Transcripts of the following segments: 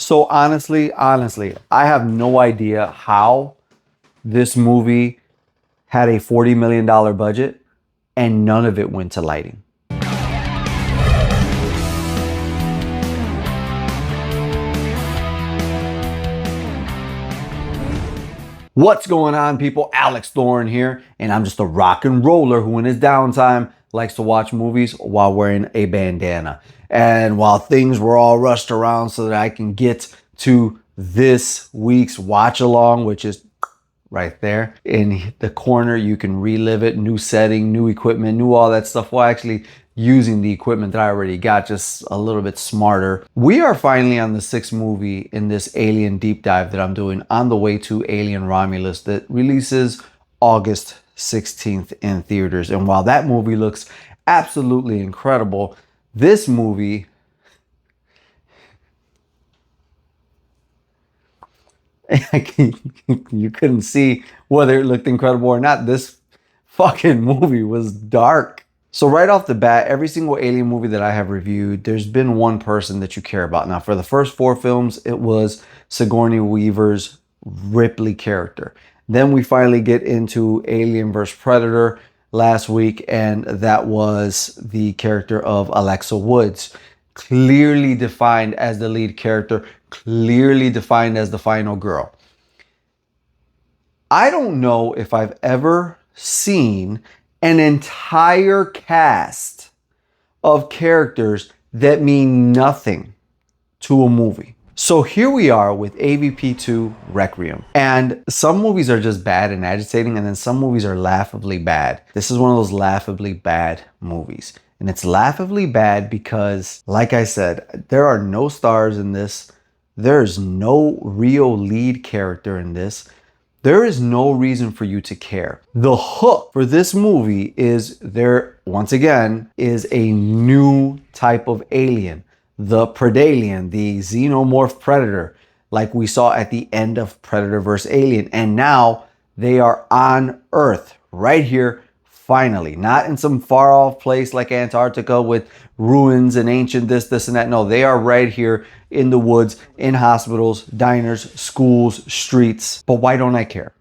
So honestly, I have no idea how this movie had a $40 million budget and none of it went to lighting. What's going on, people? Alex Thorne here, and I'm just a rock and roller who in his downtime likes to watch movies while wearing a bandana. And while things were all rushed around so that I can get to this week's watch along, which is right there in the corner, you can relive it, new setting, new equipment, new all that stuff. Well, actually using the equipment that I already got, just a little bit smarter. We are finally on the 6th movie in this Alien deep dive that I'm doing, on the way to Alien Romulus, that releases August 16th in theaters. And while that movie looks absolutely incredible, this movie you couldn't see whether it looked incredible or not. This fucking movie was dark. So right off the bat, every single Alien movie that I have reviewed, there's been one person that you care about. Now, for the first 4 films, it was Sigourney Weaver's Ripley character. Then we finally get into Alien vs. Predator last week, and that was the character of Alexa Woods, clearly defined as the lead character, clearly defined as the final girl. I don't know if I've ever seen an entire cast of characters that mean nothing to a movie. So here we are with AVP2 Requiem. And some movies are just bad and agitating, and then some movies are laughably bad. This is one of those laughably bad movies. And it's laughably bad because, like I said, there are no stars in this. There's no real lead character in this. There is no reason for you to care. The hook for this movie is there, once again, is a new type of alien. The Predalien, the xenomorph predator, like we saw at the end of Predator vs. Alien. And now they are on Earth, right here, finally. Not in some far off place like Antarctica with ruins and ancient this and that. No, they are right here in the woods, in hospitals, diners, schools, streets. But why don't I care?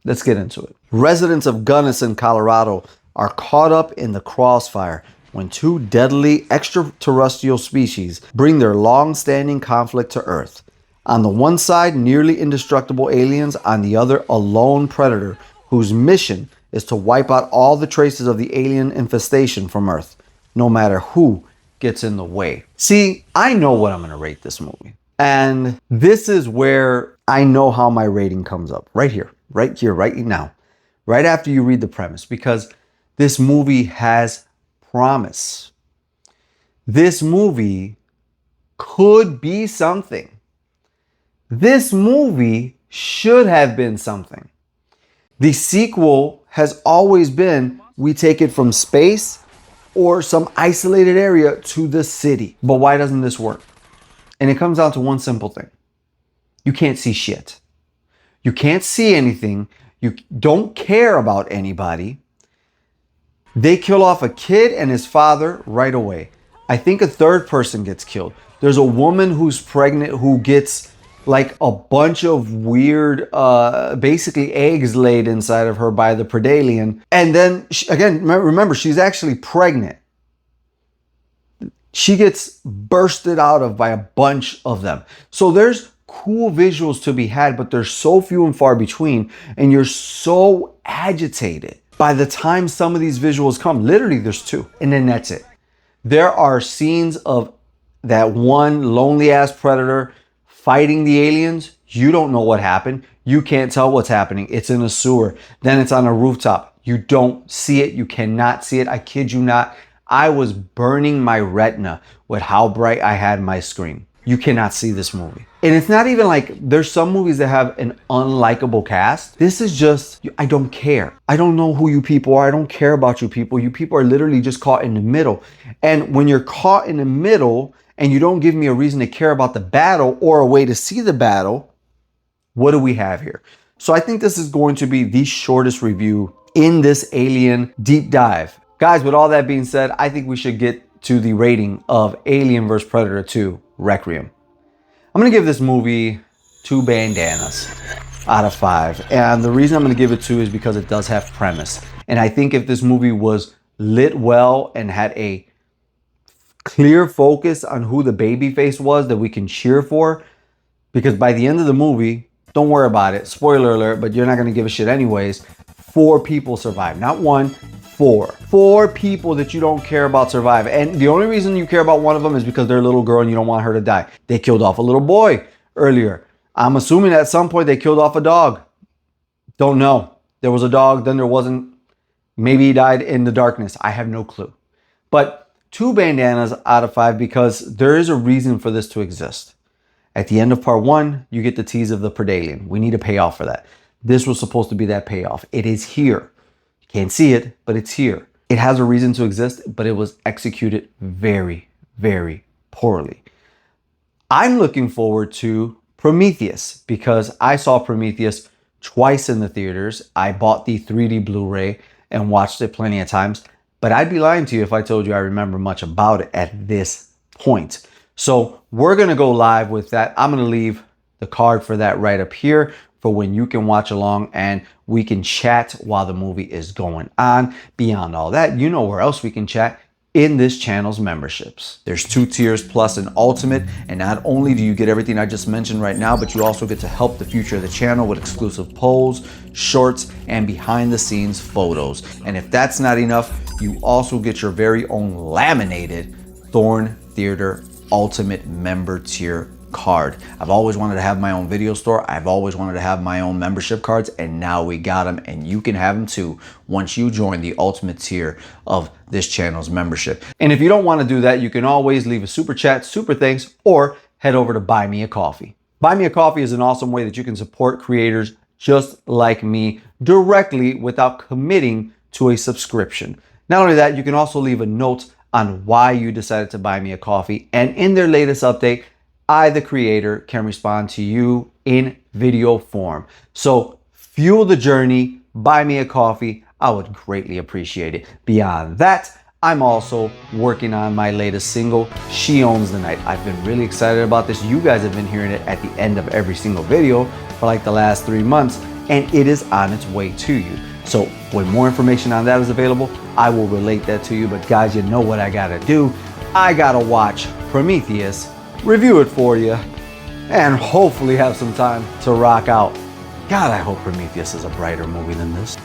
Let's get into it. Residents of Gunnison, Colorado are caught up in the crossfire when 2 deadly extraterrestrial species bring their long-standing conflict to Earth. On the one side, nearly indestructible aliens. On the other, a lone predator whose mission is to wipe out all the traces of the alien infestation from Earth, no matter who gets in the way. See, I know what I'm going to rate this movie. And this is where I know how my rating comes up. Right here, right now. Right after you read the premise. Because this movie has promise. This movie could be something. This movie should have been something. The sequel has always been, we take it from space or some isolated area to the city. But why doesn't this work? And it comes down to one simple thing. You can't see shit. You can't see anything. You don't care about anybody. They kill off a kid and his father right away. I think a third person gets killed. There's a woman who's pregnant who gets like a bunch of weird, basically eggs laid inside of her by the Predalien. And then, again, remember, she's actually pregnant. She gets bursted out of by a bunch of them. So there's cool visuals to be had, but they're so few and far between. And you're so agitated by the time some of these visuals come. Literally, there's 2. And then that's it. There are scenes of that one lonely ass predator fighting the aliens. You don't know what happened. You can't tell what's happening. It's in a sewer. Then it's on a rooftop. You don't see it. You cannot see it. I kid you not. I was burning my retina with how bright I had my screen. You cannot see this movie. And it's not even like, there's some movies that have an unlikable cast. This is just, I don't care. I don't know who you people are. I don't care about you people. You people are literally just caught in the middle. And when you're caught in the middle and you don't give me a reason to care about the battle or a way to see the battle, what do we have here? So I think this is going to be the shortest review in this Alien deep dive. Guys, with all that being said, I think we should get to the rating of Alien vs. Predator 2 Requiem. I'm gonna give this movie 2 bandanas out of 5. And the reason I'm gonna give it 2 is because it does have premise. And I think if this movie was lit well and had a clear focus on who the babyface was that we can cheer for, because by the end of the movie, don't worry about it, spoiler alert, but you're not gonna give a shit anyways, 4 people survive. Not 1, 4. 4 people that you don't care about survive. And the only reason you care about one of them is because they're a little girl and you don't want her to die. They killed off a little boy earlier. I'm assuming at some point they killed off a dog. Don't know. There was a dog, then there wasn't. Maybe he died in the darkness. I have no clue. But 2 bandanas out of 5 because there is a reason for this to exist. At the end of part 1, you get the tease of the Predalien. We need a payoff for that. This was supposed to be that payoff. It is here. You can't see it, but it's here. It has a reason to exist, but it was executed very, very poorly. I'm looking forward to Prometheus because I saw Prometheus twice in the theaters. I bought the 3D Blu-ray and watched it plenty of times, but I'd be lying to you if I told you I remember much about it at this point. So we're gonna go live with that. I'm gonna leave the card for that right up here for when you can watch along and we can chat while the movie is going on. Beyond all that, you know where else we can chat? In this channel's memberships. There's 2 tiers plus an ultimate, and not only do you get everything I just mentioned right now, but you also get to help the future of the channel with exclusive polls, shorts, and behind the scenes photos. And if that's not enough, you also get your very own laminated Thorn Theater Ultimate member tier card. I've always wanted to have my own video store. I've always wanted to have my own membership cards, and now we got them, and you can have them too once you join the ultimate tier of this channel's membership. And if you don't want to do that, you can always leave a super chat, super thanks, or head over to Buy Me a Coffee. Buy Me a Coffee is an awesome way that you can support creators just like me directly without committing to a subscription. Not only that, you can also leave a note on why you decided to buy me a coffee, and in their latest update, I, the creator, can respond to you in video form. So fuel the journey, buy me a coffee. I would greatly appreciate it. Beyond that, I'm also working on my latest single, She Owns the Night. I've been really excited about this. You guys have been hearing it at the end of every single video for like the last 3 months, and it is on its way to you. So when more information on that is available, I will relate that to you. But guys, you know what I gotta do. I gotta watch Prometheus, review it for you, and hopefully have some time to rock out. God, I hope Prometheus is a brighter movie than this.